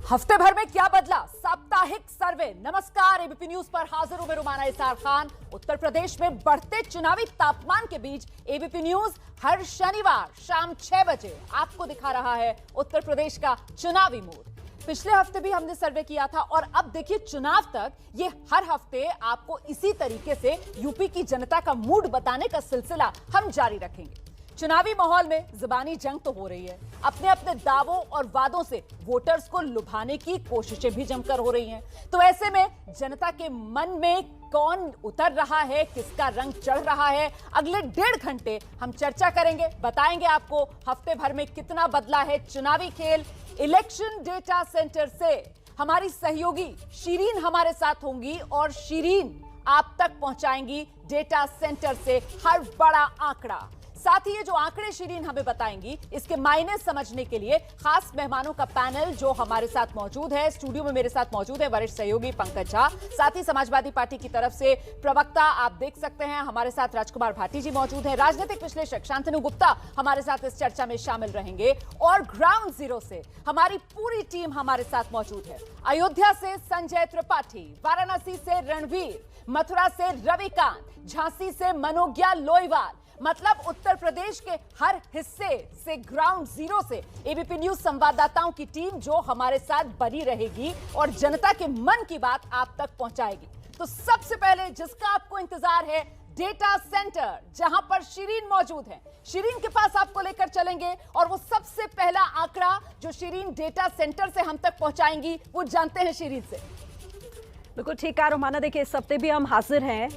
हफ्ते भर में क्या बदला, साप्ताहिक सर्वे। नमस्कार, एबीपी न्यूज पर हाजिर हूं मैं रुमाना इसार खान। उत्तर प्रदेश में बढ़ते चुनावी तापमान के बीच एबीपी न्यूज हर शनिवार शाम 6 बजे आपको दिखा रहा है उत्तर प्रदेश का चुनावी मूड। पिछले हफ्ते भी हमने सर्वे किया था और अब देखिए चुनाव तक ये हर हफ्ते आपको इसी तरीके से यूपी की जनता का मूड बताने का सिलसिला हम जारी रखेंगे। चुनावी माहौल में जुबानी जंग तो हो रही है, अपने अपने दावों और वादों से वोटर्स को लुभाने की कोशिशें भी जमकर हो रही हैं। तो ऐसे में जनता के मन में कौन उतर रहा है, किसका रंग चढ़ रहा है, अगले 1.5 घंटे हम चर्चा करेंगे, बताएंगे आपको हफ्ते भर में कितना बदला है चुनावी खेल। इलेक्शन डेटा सेंटर से हमारी सहयोगी शीरीन हमारे साथ होंगी और शीरीन आप तक पहुंचाएंगी डेटा सेंटर से हर बड़ा आंकड़ा। साथ ही ये जो आंकड़े शीरीन हमें बताएंगी इसके मायने समझने के लिए खास मेहमानों का पैनल जो हमारे साथ मौजूद है। स्टूडियो में मेरे साथ मौजूद है वरिष्ठ सहयोगी पंकज झा, साथ ही समाजवादी पार्टी की तरफ से प्रवक्ता आप देख सकते हैं हमारे साथ राजकुमार भाटी जी मौजूद हैं, राजनीतिक विश्लेषक शांतनु गुप्ता हमारे साथ इस चर्चा में शामिल रहेंगे और ग्राउंड जीरो से हमारी पूरी टीम हमारे साथ मौजूद है। अयोध्या से संजय त्रिपाठी, वाराणसी से रणवीर, मथुरा से रविकांत, झांसी से मनोज्ञा लोईवाल, मतलब उत्तर प्रदेश के हर हिस्से से ग्राउंड जीरो से एबीपी न्यूज संवाददाताओं की टीम जो हमारे साथ बनी रहेगी और जनता के मन की बात आप तक पहुंचाएगी। तो सबसे पहले जिसका आपको इंतजार है डेटा सेंटर, जहां पर शीरीन मौजूद है। शीरीन के पास आपको लेकर चलेंगे और वो सबसे पहला आंकड़ा जो शीरीन डेटा सेंटर से हम तक पहुंचाएंगी वो जानते हैं शीरीन से। बिल्कुल ठीक है रोमाना, देखिए इस हफ्ते भी हम हाजिर हैं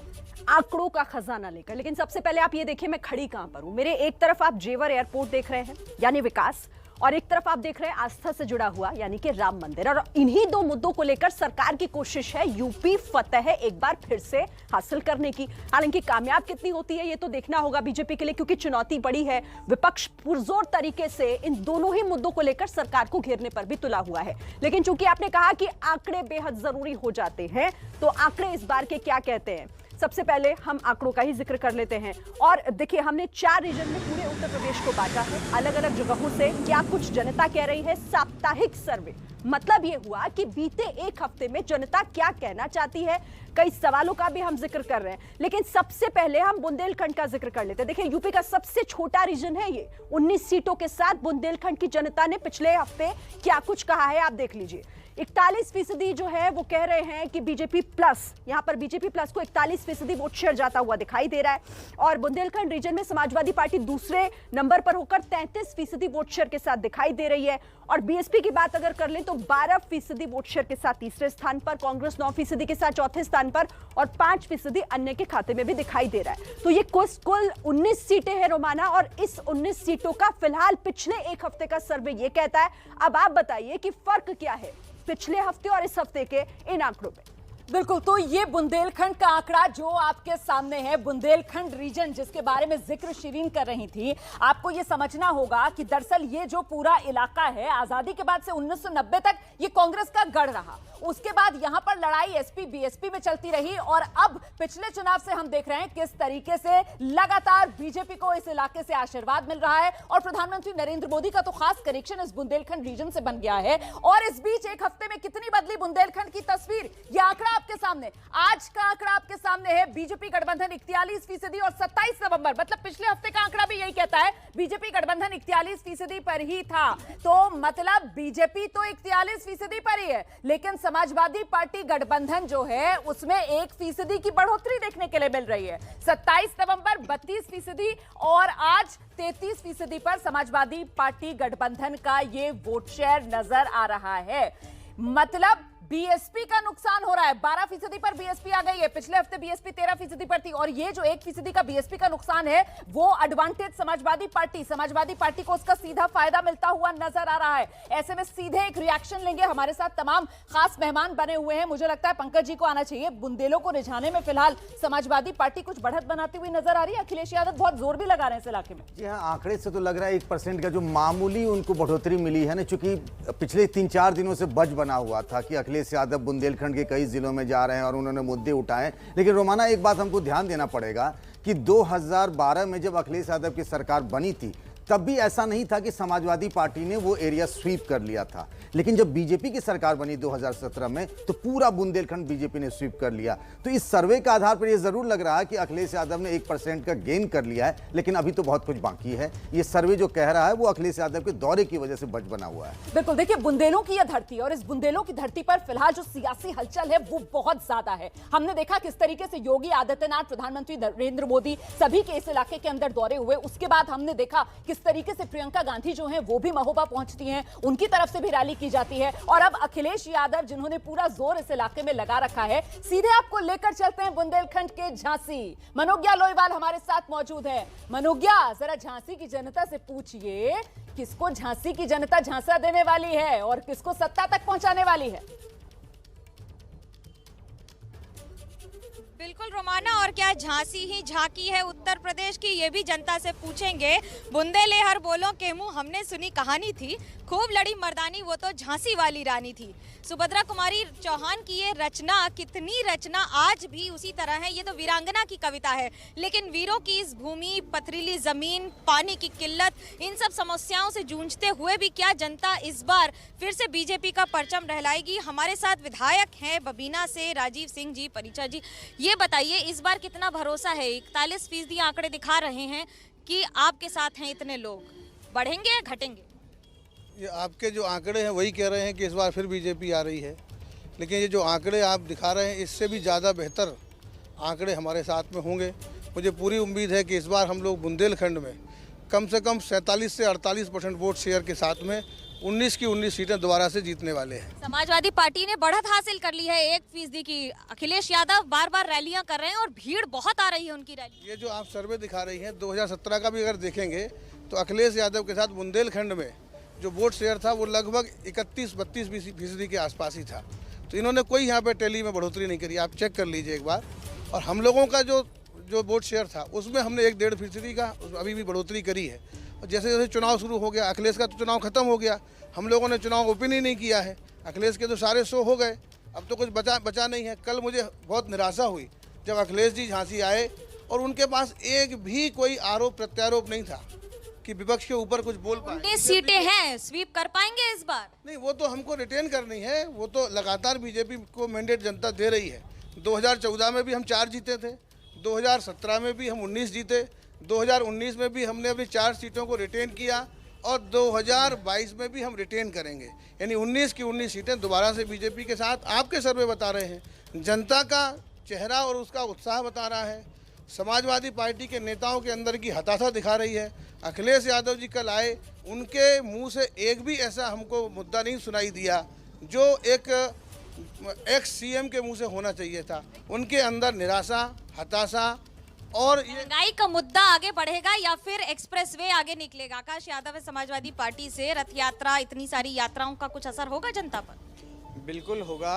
आंकड़ों का खजाना लेकर। लेकिन सबसे पहले आप ये देखिए मैं खड़ी कहां पर हूं। मेरे एक तरफ आप जेवर एयरपोर्ट देख रहे हैं यानी विकास, और एक तरफ आप देख रहे हैं आस्था से जुड़ा हुआ यानी कि राम मंदिर। और इन्हीं दो मुद्दों को लेकर सरकार की कोशिश है यूपी फतह एक बार फिर से हासिल करने की। हालांकि कामयाब कितनी होती है ये तो देखना होगा बीजेपी के लिए, क्योंकि चुनौती बड़ी है। विपक्ष पुरजोर तरीके से इन दोनों ही मुद्दों को लेकर सरकार को घेरने पर भी तुला हुआ है। लेकिन चूंकि आपने कहा कि आंकड़े बेहद जरूरी हो जाते हैं, तो आंकड़े इस बार के क्या कहते हैं। सबसे पहले हम आंकड़ों का ही जिक्र कर लेते हैं। और देखिए हमने 4 रीजन में पूरे उत्तर प्रदेश को बांटा है अलग अलग जगहों से। क्या कुछ जनता कह रही है, साप्ताहिक सर्वे मतलब ये हुआ कि बीते एक हफ्ते में जनता क्या कहना चाहती है। कई सवालों का भी हम जिक्र कर रहे हैं, लेकिन सबसे पहले हम बुंदेलखंड का जिक्र कर लेते हैं। देखिए यूपी का सबसे छोटा रीजन है ये, 19 सीटों के साथ बुंदेलखंड की जनता ने पिछले हफ्ते क्या कुछ कहा है आप देख लीजिए। 41% जो है वो कह रहे हैं कि बीजेपी प्लस, यहां पर बीजेपी प्लस को 41% वोट शेयर जाता हुआ दिखाई दे रहा है। और बुंदेलखंड रीजन में समाजवादी पार्टी दूसरे नंबर पर होकर 33% वोट शेयर के साथ दिखाई दे रही है। और बीएसपी की बात अगर कर लें तो 12% वोट शेयर के साथ तीसरे स्थान पर, कांग्रेस 9% के साथ चौथे स्थान पर और 5% अन्य के खाते में भी दिखाई दे रहा है। तो ये कुल 19 सीटें हैं रोमाना, और इस 19 सीटों का फिलहाल पिछले एक हफ्ते का सर्वे ये कहता है। अब आप बताइए कि फर्क क्या है पिछले हफ्ते और इस हफ्ते के इन आंकड़ों में। बिल्कुल, तो ये बुंदेलखंड का आंकड़ा जो आपके सामने है, बुंदेलखंड रीजन जिसके बारे में जिक्र शीरीन कर रही थी, आपको ये समझना होगा कि दरअसल ये जो पूरा इलाका है आजादी के बाद से 1990 तक ये कांग्रेस का गढ़ रहा। उसके बाद यहां पर लड़ाई एसपी बीएसपी में चलती रही और अब पिछले चुनाव से हम देख रहे हैं किस तरीके से लगातार बीजेपी को इस इलाके से आशीर्वाद मिल रहा है और प्रधानमंत्री नरेंद्र मोदी का तो खास कनेक्शन इस बुंदेलखंड रीजन से बन गया है। और इस बीच एक हफ्ते में कितनी बदली बुंदेलखंड की तस्वीर, यह आंकड़ा आपके सामने, आज का आंकड़ा आपके सामने है। बीजेपी गठबंधन 41% और 27 नवंबर मतलब पिछले हफ्ते का आंकड़ा भी यही कहता है, बीजेपी गठबंधन 41% पर ही था। तो मतलब बीजेपी तो 41% पर ही है, लेकिन समाजवादी पार्टी गठबंधन जो है उसमें 1% की बढ़ोतरी देखने के लिए मिल रही है। 27 नवंबर 32% और आज 33% पर समाजवादी पार्टी गठबंधन का ये वोट शेयर नजर आ रहा है। मतलब बीएसपी का नुकसान हो रहा है, 12% पर बीएसपी आ गई है। पिछले हफ्ते बीएसपी 13% पर थी और ये जो 1% का बीएसपी का नुकसान है वो एडवांटेज समाजवादी पार्टी को उसका सीधा फायदा मिलता हुआ नजर आ रहा है। ऐसे में सीधे एक रिएक्शन लेंगे, हमारे साथ तमाम खास मेहमान बने हुए हैं। मुझे लगता है पंकज जी को आना चाहिए। बुंदेलों को रिझाने में फिलहाल समाजवादी पार्टी कुछ बढ़त बनाती हुई नजर आ रही है। अखिलेश यादव बहुत जोर भी लगा रहे हैं इस इलाके में। जी हाँ, आंकड़े से तो लग रहा है 1% का जो मामूली उनको बढ़ोतरी मिली है ना, चूंकि पिछले 3-4 दिनों से बज बना हुआ था कि अखिलेश यादव बुंदेलखंड के कई जिलों में जा रहे हैं और उन्होंने मुद्दे उठाए। लेकिन रोमाना एक बात हमको ध्यान देना पड़ेगा कि 2012 में जब अखिलेश यादव की सरकार बनी थी तब भी ऐसा नहीं था कि समाजवादी पार्टी ने वो एरिया स्वीप कर लिया था, लेकिन जब बीजेपी की सरकार बनी 2017 में तो पूरा बुंदेलखंड बीजेपी ने स्वीप कर लिया। तो इस सर्वे के आधार पर यह जरूर लग रहा है कि अखिलेश यादव ने 1% का गेन कर लिया है, लेकिन अभी तो बहुत कुछ बाकी है। ये सर्वे जो कह रहा है वो अखिलेश यादव के दौरे की वजह से बच बना हुआ है। बिल्कुल, देखिए बुंदेलों की यह धरती और इस बुंदेलों की धरती पर फिलहाल जो सियासी हलचल है वो बहुत ज्यादा है। हमने देखा किस तरीके से योगी आदित्यनाथ, प्रधानमंत्री नरेंद्र मोदी सभी के इस इलाके के अंदर दौरे हुए। उसके बाद हमने देखा किस तरीके से प्रियंका गांधी जो हैं वो भी महोबा पहुंचती हैं, उनकी तरफ से भी रैली की जाती है। और अब अखिलेश यादव जिन्होंने पूरा जोर इस इलाके में लगा रखा है, सीधे आपको लेकर चलते हैं बुंदेलखंड के झांसी। मनोज्ञा लोईवाल हमारे साथ मौजूद है। मनोज्ञा, जरा झांसी की जनता से पूछिए किसको झांसी की जनता झांसा देने वाली है और किसको सत्ता तक पहुंचाने वाली है। बिल्कुल रोमाना, और क्या झांसी ही झांकी है उत्तर प्रदेश की, ये भी जनता से पूछेंगे। बुंदेलहर बोलो के मुंह हमने सुनी कहानी थी, खूब लड़ी मर्दानी वो तो झांसी वाली रानी थी। सुभद्रा कुमारी चौहान की ये रचना, कितनी रचना आज भी उसी तरह है। ये तो वीरांगना की कविता है, लेकिन वीरों की इस भूमि, पथरीली जमीन, पानी की किल्लत, इन सब समस्याओं से जूझते हुए भी क्या जनता इस बार फिर से बीजेपी का परचम लहराएगी? हमारे साथ विधायक हैं बबीना से राजीव सिंह जी, परिचा जी। ये बताइए इस बार कितना भरोसा है? 41% आंकड़े दिखा रहे हैं कि आपके साथ हैं इतने लोग, बढ़ेंगे या घटेंगे? ये आपके जो आंकड़े हैं वही कह रहे हैं कि इस बार फिर बीजेपी आ रही है, लेकिन ये जो आंकड़े आप दिखा रहे हैं इससे भी ज़्यादा बेहतर आंकड़े हमारे साथ में होंगे। मुझे पूरी उम्मीद है कि इस बार हम लोग बुंदेलखंड में कम से कम 47 से 48% वोट शेयर के साथ में 19 की 19 सीटें दोबारा से जीतने वाले हैं। समाजवादी पार्टी ने बढ़त हासिल कर ली है 1% की। अखिलेश यादव बार बार रैलियां कर रहे हैं और भीड़ बहुत आ रही है उनकी रैली। ये जो आप सर्वे दिखा रही हैं 2017 का भी अगर देखेंगे तो अखिलेश यादव के साथ बुंदेलखंड में जो वोट शेयर था वो लगभग 31-32% के आसपास ही था। तो इन्होंने कोई यहाँ पे टैली में बढ़ोतरी नहीं करी, आप चेक कर लीजिए एक बार। और हम लोगों का जो वोट शेयर था उसमें हमने 1-1.5% का अभी भी बढ़ोतरी करी है। और जैसे जैसे चुनाव शुरू हो गया, अखिलेश का तो चुनाव खत्म हो गया, हम लोगों ने चुनाव ओपन ही नहीं किया है, अखिलेश के तो सारे शो हो गए, अब तो कुछ बचा नहीं है। कल मुझे बहुत निराशा हुई जब अखिलेश जी झांसी आए और उनके पास एक भी कोई आरोप प्रत्यारोप नहीं था कि विपक्ष के ऊपर कुछ बोल पाए। 19 सीटें हैं, स्वीप कर पाएंगे इस बार? नहीं, वो तो हमको रिटेन करनी है, वो तो लगातार बीजेपी को मैंडेट जनता दे रही है। 2014 में भी हम 4 जीते थे, 2017 में भी हम 19 जीते, 2019 में भी हमने अभी 4 सीटों को रिटेन किया और 2022 में भी हम रिटेन करेंगे। यानी 19 की 19 सीटें दोबारा से बीजेपी के साथ। आपके सर्वे बता रहे हैं, जनता का चेहरा और उसका उत्साह बता रहा है। समाजवादी पार्टी के नेताओं के अंदर की हताशा दिखा रही है। अखिलेश यादव जी कल आए, उनके मुंह से एक भी ऐसा हमको मुद्दा नहीं सुनाई दिया जो एक एक्स सीएम के मुंह से होना चाहिए था। उनके अंदर निराशा, हताशा और ये महंगाई का मुद्दा आगे बढ़ेगा या फिर एक्सप्रेसवे आगे निकलेगा? आकाश यादव है समाजवादी पार्टी से। रथ यात्रा, इतनी सारी यात्राओं का कुछ असर होगा जनता पर? बिल्कुल होगा।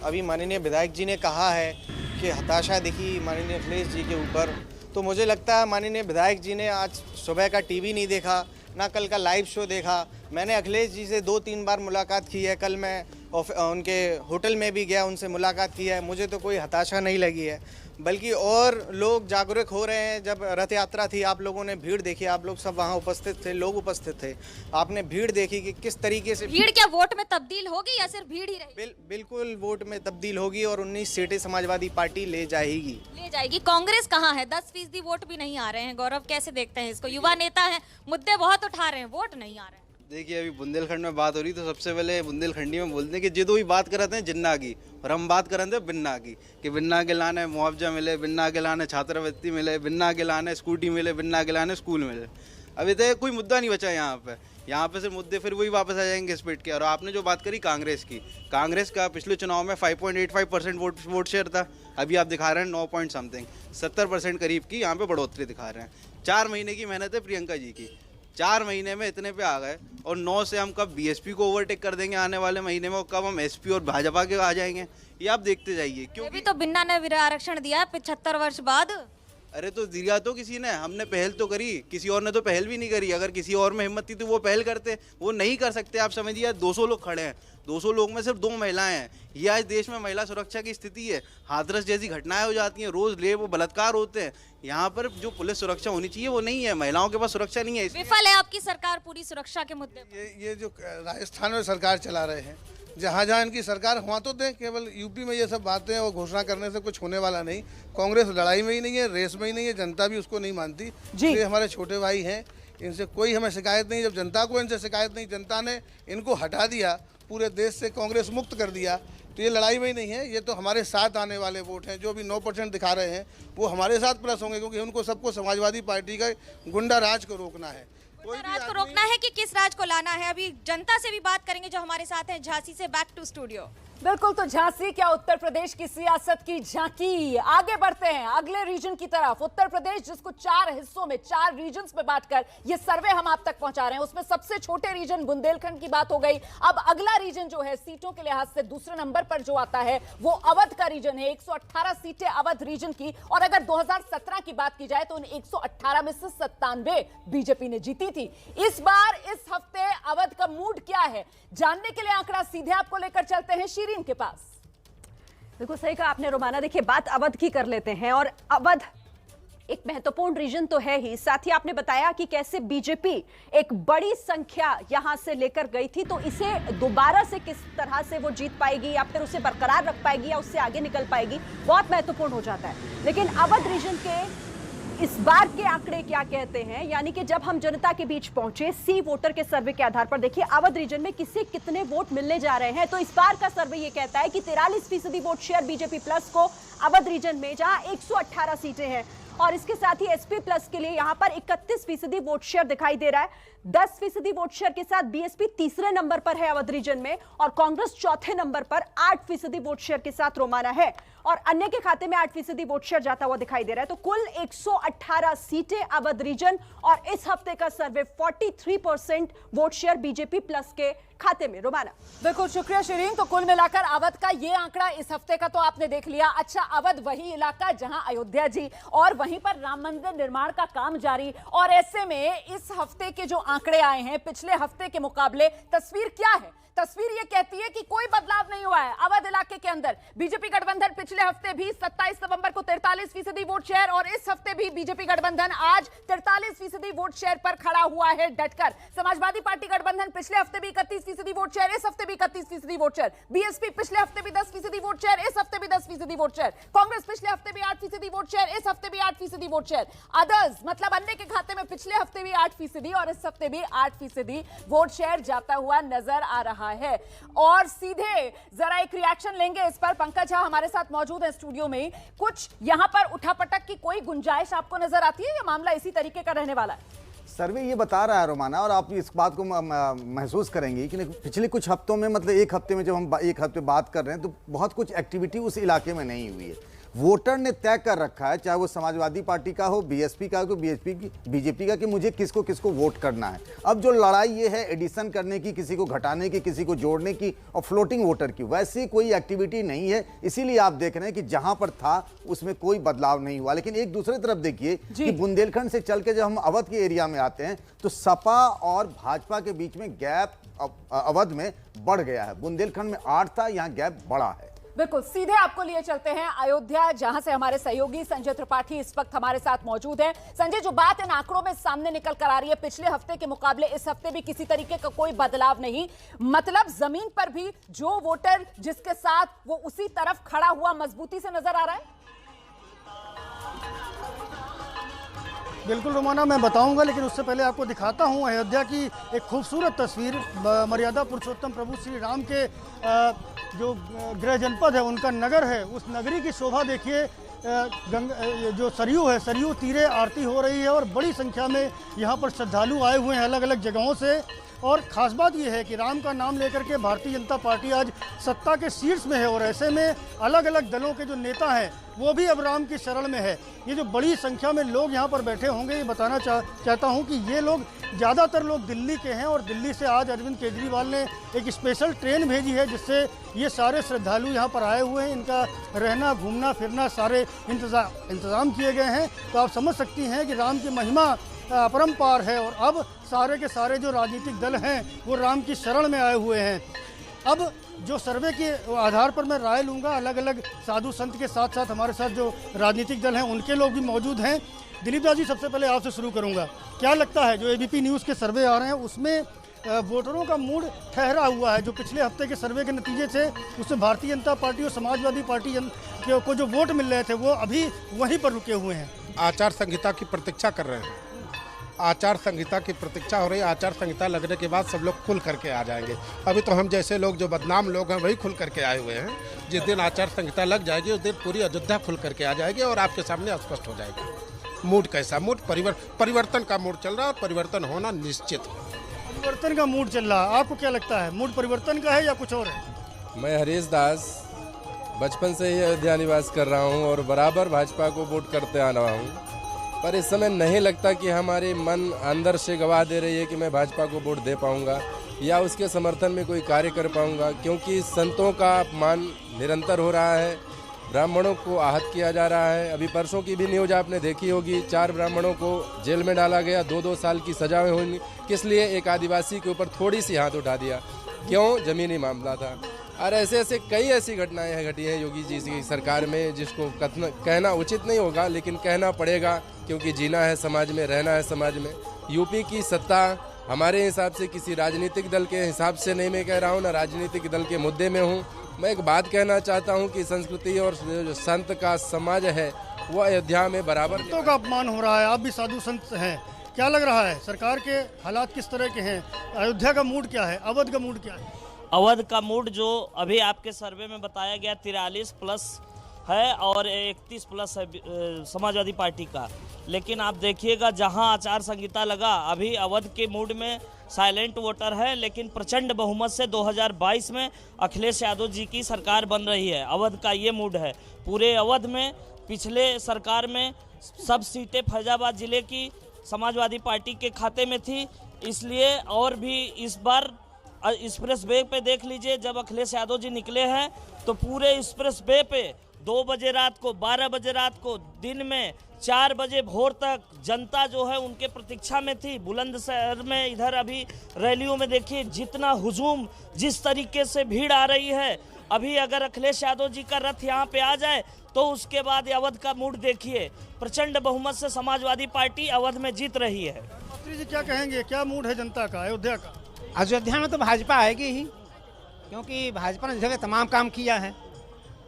अभी माननीय विधायक जी ने कहा है कि हताशा दिखी माननीय अखिलेश जी के ऊपर, तो मुझे लगता है माननीय विधायक जी ने आज सुबह का टीवी नहीं देखा, ना कल का लाइव शो देखा। मैंने अखिलेश जी से 2-3 बार मुलाकात की है, कल मैं उनके होटल में भी गया, उनसे मुलाकात की है। मुझे तो कोई हताशा नहीं लगी है, बल्कि और लोग जागरूक हो रहे हैं। जब रथ यात्रा थी, आप लोगों ने भीड़ देखी, आप लोग सब वहाँ उपस्थित थे, लोग उपस्थित थे, आपने भीड़ देखी कि किस तरीके से भीड़ क्या वोट में तब्दील होगी या सिर्फ भीड़ ही रहेगी? बिल्कुल वोट में तब्दील होगी और 19 सीटें समाजवादी पार्टी ले जाएगी। कांग्रेस कहाँ है? 10% वोट भी नहीं आ रहे हैं। गौरव, कैसे देखते हैं इसको? युवा नेता हैं, मुद्दे बहुत उठा रहे हैं, वोट नहीं आ रहे हैं। देखिए, अभी बुंदेलखंड में बात हो रही तो सबसे पहले बुंदेलखंडी में बोलते हैं कि जिदो भी बात करते हैं जिन्ना की, और हम बात करते हैं बिन्ना की, कि बिन्ना के लाने मुआवजा मिले, बिन्ना के लाने छात्रवृत्ति मिले, बिन्ना के लाने स्कूटी मिले, बिन्ना के लाने स्कूल मिले। अभी तक कोई मुद्दा नहीं बचा यहाँ पे से मुद्दे फिर वही वापस आ जाएंगे इस पेट के। और आपने जो बात करी कांग्रेस की, कांग्रेस का पिछले चुनाव में 5.85% वोट शेयर था, अभी आप दिखा रहे हैं 9 पॉइंट समथिंग, 70% करीब की यहाँ पे बढ़ोतरी दिखा रहे हैं। 4 महीने की मेहनत है प्रियंका जी की, 4 महीने में इतने पे आ गए। और 9 से हम कब बीएसपी को ओवरटेक कर देंगे आने वाले महीने में, और कब हम एसपी और भाजपा के आ जाएंगे, ये आप देखते जाइए। क्योंकि भी तो बिन्ना ने आरक्षण दिया 75 वर्ष बाद। अरे तो दिया तो किसी ने, हमने पहल तो करी, किसी और ने तो पहल भी नहीं करी। अगर किसी और में हिम्मत थी तो वो पहल करते, वो नहीं कर सकते। आप समझिए 200 लोग खड़े हैं, 200 लोग में सिर्फ 2 महिलाएं हैं। ये आज देश में महिला सुरक्षा की स्थिति है। हाथरस जैसी घटनाएं हो जाती हैं, रोज रेप बलात्कार होते हैं। यहाँ पर जो पुलिस सुरक्षा होनी चाहिए वो नहीं है, महिलाओं के पास सुरक्षा नहीं है। विफल है आपकी सरकार पूरी सुरक्षा के मुद्दे पर। ये जो राजस्थान में सरकार चला रहे हैं, जहाँ जहाँ इनकी सरकार हुआ तो दें, केवल यूपी में ये सब बातें और घोषणा करने से कुछ होने वाला नहीं। कांग्रेस लड़ाई में ही नहीं है, रेस में ही नहीं है, जनता भी उसको नहीं मानती। ये हमारे छोटे भाई हैं, इनसे कोई हमें शिकायत नहीं। जब जनता को इनसे शिकायत नहीं, जनता ने इनको हटा दिया, पूरे देश से कांग्रेस मुक्त कर दिया, तो ये लड़ाई में ही नहीं है। ये तो हमारे साथ आने वाले वोट हैं। जो भी 9% दिखा रहे हैं वो हमारे साथ प्लस होंगे, क्योंकि उनको सबको समाजवादी पार्टी का गुंडा राज को रोकना है। राज को रोकना है कि किस राज को लाना है? अभी जनता से भी बात करेंगे जो हमारे साथ हैं झांसी से। Back to studio. बिल्कुल, तो झांसी क्या उत्तर प्रदेश की सियासत की झांकी। आगे बढ़ते हैं अगले रीजन की तरफ। उत्तर प्रदेश जिसको 4 हिस्सों में, 4 रीजन्स में बांटकर ये सर्वे हम आप तक पहुंचा रहे हैं, उसमें सबसे छोटे रीजन बुंदेलखंड की बात हो गई। अब अगला रीजन जो है सीटों के लिहाज से दूसरे नंबर पर जो आता है वो अवध का रीजन है। 118 सीटें अवध रीजन की, और अगर 2017 की बात की जाए तो उन 118 में से 97 बीजेपी ने जीती थी। इस बार इस हफ्ते अवध का मूड क्या है, जानने के लिए आंकड़ा सीधे आपको लेकर चलते हैं शीरीन के पास। बिल्कुल सही कहा आपने रोमाना। देखिए, बात अवध की कर लेते हैं, और अवध एक महत्वपूर्ण रीजन तो है ही, साथ ही आपने बताया कि कैसे बीजेपी एक बड़ी संख्या यहां से लेकर गई थी, तो इसे दोबारा से किस तरह से वो जीत पाएगी या फिर उसे बरकरार रख पाएगी या उससे आगे निकल पाएगी, बहुत महत्वपूर्ण हो जाता है। लेकिन अवध रीजन के इस बार के आंकड़े क्या कहते हैं, यानी कि जब हम जनता के बीच पहुंचे सी वोटर के सर्वे के आधार पर, देखिए अवध रीजन में किसे कितने वोट मिलने जा रहे हैं, तो इस बार का सर्वे ये कहता है कि 43% वोट शेयर बीजेपी प्लस को अवध रीजन में, जहां 118 सीटें हैं, और इसके साथ ही एसपी प्लस के लिए यहां पर 31% वोट शेयर दिखाई दे रहा है। 10% वोट शेयर के साथ बीएसपी तीसरे नंबर पर है अवध रीजन में, और कांग्रेस चौथे नंबर पर 8% वोट शेयर के साथ रोमाना है, और अन्य के खाते में 8% वोट शेयर जाता हुआ दिखाई दे रहा है। तो कुल 118 सीटें अवध रीजन, और इस हफ्ते का सर्वे 43% वोट शेयर बीजेपी प्लस के खाते में। रोमाना। बिल्कुल, शुक्रिया शीरीन। तो कुल मिलाकर अवध का ये आंकड़ा इस हफ्ते का तो आपने देख लिया। अच्छा, अवध वही इलाका जहां अयोध्या जी और वहीं पर राम मंदिर निर्माण का काम जारी, और ऐसे में इस हफ्ते के जो आंकड़े आए हैं पिछले हफ्ते के मुकाबले, तस्वीर क्या है? तस्वीर ये कहती है कि कोई बदलाव नहीं हुआ है अवध इलाके के अंदर। बीजेपी गठबंधन पिछले हफ्ते भी 27 नवंबर को 43% वोट शेयर, और इस हफ्ते भी बीजेपी गठबंधन आज 43% वोट शेयर पर खड़ा हुआ है डटकर। समाजवादी पार्टी गठबंधन पिछले हफ्ते भी 31% वोट शेयर, इस हफ्ते भी 31% वोट शेयर। बीएसपी पिछले हफ्ते भी 10% वोट शेयर, इस हफ्ते भी 10% वोट शेयर। कांग्रेस पिछले हफ्ते भी 8% वोट शेयर, इस हफ्ते भी 8% वोट शेयर। अदर्स मतलब अन्य के खाते में पिछले हफ्ते भी 8% और इस हफ्ते भी 8% वोट शेयर जाता हुआ नजर आ रहा है। और सीधे जरा एक रिएक्शन लेंगे इस पर। पंकज झा हमारे साथ मौजूद है स्टूडियो में। कुछ यहां पर उठापटक की कोई गुंजाइश आपको नजर आती है या मामला इसी तरीके का रहने वाला है? सर्वे ये बता रहा है रोमाना, और आप इस बात को महसूस करेंगे कि पिछले कुछ हफ्तों में, मतलब एक हफ्ते में जब हम एक हफ्ते बात कर रहे हैं, तो बहुत कुछ एक्टिविटी उस इलाके में नहीं हुई है। वोटर ने तय कर रखा है, चाहे वो समाजवादी पार्टी का हो, बीएसपी का हो, बीजेपी का, कि मुझे किसको किसको वोट करना है। अब जो लड़ाई ये है एडिशन करने की, किसी को घटाने की, किसी को जोड़ने की, और फ्लोटिंग वोटर की, वैसी कोई एक्टिविटी नहीं है। इसीलिए आप देख रहे हैं कि जहां पर था उसमें कोई बदलाव नहीं हुआ। लेकिन एक दूसरी तरफ देखिए कि बुंदेलखंड से चल के जब हम अवध के एरिया में आते हैं तो सपा और भाजपा के बीच में गैप अवध में बढ़ गया है। बुंदेलखंड में 8 था, यहाँ गैप बढ़ा है। बिल्कुल, सीधे आपको लिए चलते हैं अयोध्या, जहां से हमारे सहयोगी संजय त्रिपाठी इस वक्त हमारे साथ मौजूद हैं। संजय, जो बात इन आंकड़ों में सामने निकल कर आ रही है, पिछले हफ्ते के मुकाबले इस हफ्ते भी किसी तरीके का कोई बदलाव नहीं, मतलब जमीन पर भी जो वोटर जिसके साथ वो उसी तरफ खड़ा हुआ मजबूती से नजर आ रहा है। बिल्कुल रोमाना, मैं बताऊंगा, लेकिन उससे पहले आपको दिखाता हूं अयोध्या की एक खूबसूरत तस्वीर। मर्यादा पुरुषोत्तम प्रभु श्री राम के जो गृह जनपद है, उनका नगर है, उस नगरी की शोभा देखिए। जो सरयू है, सरयू तीरे आरती हो रही है, और बड़ी संख्या में यहाँ पर श्रद्धालु आए हुए हैं अलग अलग जगहों से। और ख़ास बात यह है कि राम का नाम लेकर के भारतीय जनता पार्टी आज सत्ता के शीर्ष में है, और ऐसे में अलग अलग दलों के जो नेता हैं वो भी अब राम की शरण में है। ये जो बड़ी संख्या में लोग यहाँ पर बैठे होंगे, ये बताना चाहता हूँ कि ये लोग ज़्यादातर लोग दिल्ली के हैं, और दिल्ली से आज अरविंद केजरीवाल ने एक स्पेशल ट्रेन भेजी है, जिससे ये सारे श्रद्धालु यहाँ पर आए हुए हैं। इनका रहना, घूमना फिरना सारे इंतज़ाम किए गए हैं। तो आप समझ सकती हैं कि राम की महिमा अपरंपार है, और अब सारे के सारे जो राजनीतिक दल हैं वो राम की शरण में आए हुए हैं। अब जो सर्वे के आधार पर मैं राय लूँगा, अलग अलग साधु संत के साथ साथ हमारे साथ जो राजनीतिक दल हैं उनके लोग भी मौजूद हैं। दिलीप दास जी, सबसे पहले आपसे शुरू करूँगा। क्या लगता है जो एबीपी न्यूज़ के सर्वे आ रहे हैं उसमें वोटरों का मूड ठहरा हुआ है? जो पिछले हफ्ते के सर्वे के नतीजे थे उसमें भारतीय जनता पार्टी और समाजवादी पार्टी को जो वोट मिल रहे थे वो अभी वहीं पर रुके हुए हैं। आचार संहिता की प्रतीक्षा कर रहे हैं। आचार संहिता की प्रतीक्षा हो रही है। आचार संहिता लगने के बाद सब लोग खुल करके आ जाएंगे। अभी तो हम जैसे लोग जो बदनाम लोग हैं वही खुल करके आए हुए हैं। जिस दिन आचार संहिता लग जाएगी उस दिन पूरी अयोध्या खुल करके आ जाएगी और आपके सामने स्पष्ट हो जाएगा मूड कैसा। मूड परिवर्तन का मूड चल रहा है और परिवर्तन होना निश्चित है। परिवर्तन का मूड चल रहा है, आपको क्या लगता है मूड परिवर्तन का है या कुछ और है? मैं हरीश दास बचपन से ही अयोध्या निवास कर रहा हूं और बराबर भाजपा को वोट करते आ रहा हूं, पर इस समय नहीं लगता कि हमारी मन अंदर से गवाह दे रही है कि मैं भाजपा को वोट दे पाऊंगा या उसके समर्थन में कोई कार्य कर पाऊंगा, क्योंकि संतों का अपमान निरंतर हो रहा है, ब्राह्मणों को आहत किया जा रहा है। अभी परसों की भी न्यूज आपने देखी होगी, 4 ब्राह्मणों को जेल में डाला गया, 2-2 साल की सजाएं हुई। किस लिए? एक आदिवासी के ऊपर थोड़ी सी हाथ उठा दिया, क्यों? जमीनी मामला था। और ऐसे कई ऐसी घटनाएं घटी हैं योगी जी की सरकार में जिसको कहना उचित नहीं होगा, लेकिन कहना पड़ेगा क्योंकि जीना है समाज में, रहना है समाज में। यूपी की सत्ता हमारे हिसाब से किसी राजनीतिक दल के हिसाब से नहीं मैं कह रहा हूँ, ना राजनीतिक दल के मुद्दे में हूँ। मैं एक बात कहना चाहता हूँ कि संस्कृति और जो संत का समाज है वो अयोध्या में बराबर संतों का अपमान हो रहा है। आप भी साधु संत हैं, क्या लग रहा है सरकार के हालात किस तरह के हैं? अयोध्या का मूड क्या है? अवध का मूड क्या है? अवध का मूड जो अभी आपके सर्वे में बताया गया 43+ है और 31+ है समाजवादी पार्टी का, लेकिन आप देखिएगा जहां आचार संहिता लगा अभी अवध के मूड में साइलेंट वोटर है, लेकिन प्रचंड बहुमत से 2022 में अखिलेश यादव जी की सरकार बन रही है। अवध का ये मूड है। पूरे अवध में पिछले सरकार में सब सीटें फैजाबाद जिले की समाजवादी पार्टी के खाते में थी, इसलिए और भी इस बार एक्सप्रेस वे पे देख लीजिए, जब अखिलेश यादव जी निकले हैं तो पूरे एक्सप्रेस वे पे 2 बजे रात को, 12 बजे रात को, दिन में 4 बजे भोर तक जनता जो है उनके प्रतीक्षा में थी। बुलंदशहर में इधर अभी रैलियों में देखिए जितना हुजूम, जिस तरीके से भीड़ आ रही है। अभी अगर अखिलेश यादव जी का रथ यहाँ पे आ जाए तो उसके बाद अवध का मूड देखिए, प्रचंड बहुमत से समाजवादी पार्टी अवध में जीत रही है। मंत्री जी क्या कहेंगे, क्या मूड है जनता का अयोध्या का? अयोध्या में तो भाजपा आएगी ही, क्योंकि भाजपा ने अयोध्या का तमाम काम किया है।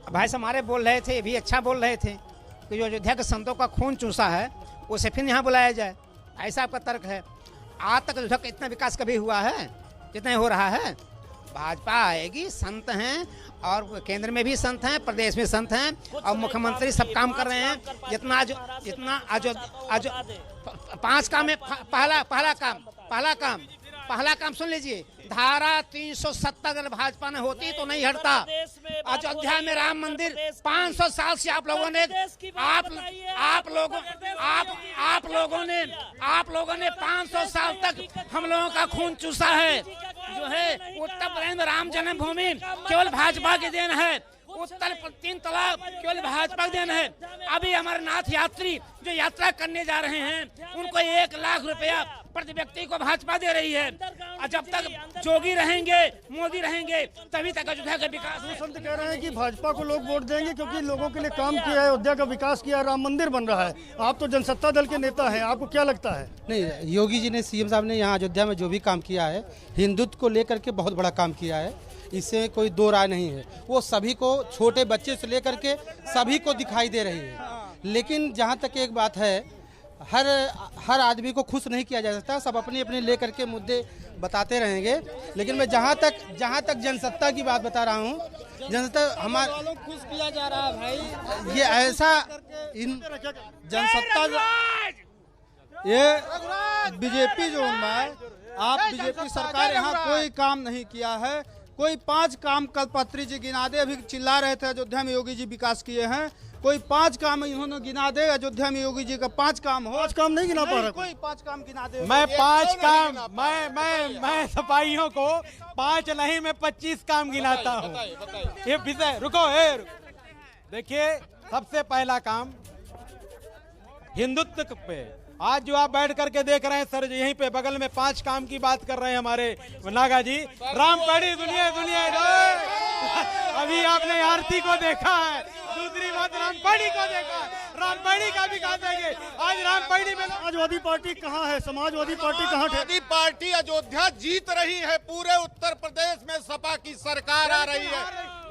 भाई साहब हमारे बोल रहे थे, भी अच्छा बोल रहे थे कि जो अयोध्या के संतों का खून चूसा है उसे फिर यहाँ बुलाया जाए, ऐसा आपका तर्क है। आज तक अयोध्या का इतना विकास कभी हुआ है जितना हो रहा है? भाजपा आएगी, संत हैं और केंद्र में भी संत हैं, प्रदेश में संत हैं और मुख्यमंत्री सब काम कर रहे हैं। जितना आज 5 काम है। पहला काम सुन लीजिए, धारा 370 अगर भाजपा ने होती तो नहीं हटता। अयोध्या में राम मंदिर 500 साल से आप लोगों ने 500 साल तक हम लोगों का खून चूसा है। जो है उत्तर प्रदेश में राम जन्मभूमि केवल भाजपा की देन है। उत्तर 3 तलाक केवल भाजपा की देन है। अभी अमरनाथ यात्री जो यात्रा करने जा रहे हैं उनको 1 लाख रुपया प्रति व्यक्ति को भाजपा दे रही है। और जब तक जोगी रहेंगे, मोदी रहेंगे, तभी तक अयोध्या का विकास। संत कह रहे हैं कि भाजपा को लोग वोट देंगे क्योंकि लोगों के लिए काम किया है, अयोध्या का विकास किया है, राम मंदिर बन रहा है। आप तो जनसत्ता दल के नेता हैं, आपको क्या लगता है? नहीं, योगी जी ने, सीएम साहब ने यहाँ अयोध्या में जो भी काम किया है, हिंदुत्व को लेकर के बहुत बड़ा काम किया है, इससे कोई 2 राय नहीं है। वो सभी को, छोटे बच्चे से लेकर के सभी को दिखाई दे रही है। लेकिन जहाँ तक एक बात है, हर आदमी को खुश नहीं किया जा सकता। सब अपने अपने लेकर के मुद्दे बताते रहेंगे। लेकिन मैं जहाँ तक जनसत्ता की बात बता रहा हूँ, जनसत्ता हमारा खुश किया जा रहा है भाई। ये ऐसा जनसत्ता ये बीजेपी जो है, आप बीजेपी सरकार यहाँ कोई काम नहीं किया है। कोई 5 काम कल पत्री जी गिना दे। अभी चिल्ला रहे थे अयोध्या में योगी जी विकास किए हैं, कोई 5 काम इन्होंने गिना दे अयोध्या में योगी जी का 5 काम हो। 5 काम नहीं गिना पा रहा कोई 5 काम गिना दे। मैं 5 काम मैं सफाइयों को 5 नहीं, मैं 25 काम गिनाता हूँ। ये विषय रुको, देखिए, सबसे पहला काम हिंदुत्व पे आज जो आप बैठ करके देख रहे हैं सर, यहीं पे बगल में 5 काम की बात कर रहे हैं हमारे नागा जी। रामपेड़ी दुनिया दुनिया अभी आपने आरती को देखा है, दूसरी बात रामपेड़ी को देखा, रामपेड़ी का भी कहा देंगे। आज रामपेड़ी में समाजवादी पार्टी कहाँ है? समाजवादी पार्टी कहाँ है? समाजवादी पार्टी अयोध्या जीत रही है। पूरे उत्तर प्रदेश में सपा की सरकार आ रही है।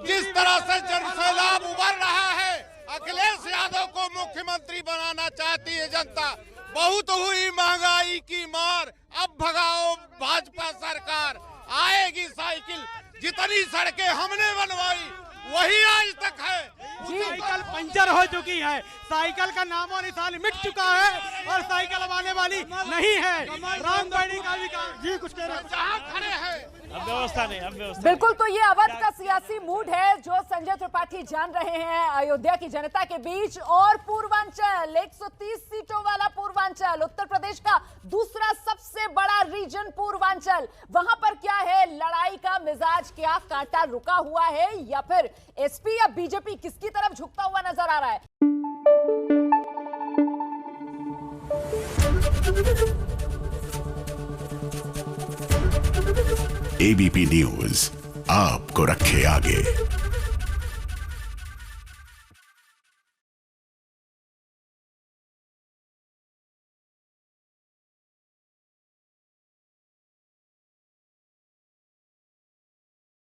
जिस तरह से जनसैलाब उभर रहा है, अखिलेश यादव को मुख्यमंत्री बनाना चाहती है जनता। बहुत हुई महंगाई की मार, अब भगाओ भाजपा सरकार। आएगी साइकिल, जितनी सड़कें हमने बनवाई वही आज तक है। साइकिल पंचर हो चुकी है, साइकिल का नामो निशान मिट चुका है और साइकिल अब आने वाली नहीं है। रामपेड़ी का भी काम जी कुछ कह रहे हैं? जहाँ खड़े हैं अब व्यवस्था नहीं, अब व्यवस्था बिल्कुल, तो ये अवध का सियासी मूड है जो संजय त्रिपाठी जान रहे हैं अयोध्या की जनता के बीच। और पूर्वांचल 130 सीटों वाला पूर्वांचल, उत्तर प्रदेश का दूसरा सबसे बड़ा रीजन पूर्वांचल, वहां पर क्या है लड़ाई का मिजाज? क्या कांटा रुका हुआ है या फिर एसपी या बीजेपी किसकी तरफ झुकता हुआ नजर आ रहा है? एबीपी न्यूज आपको रखे आगे।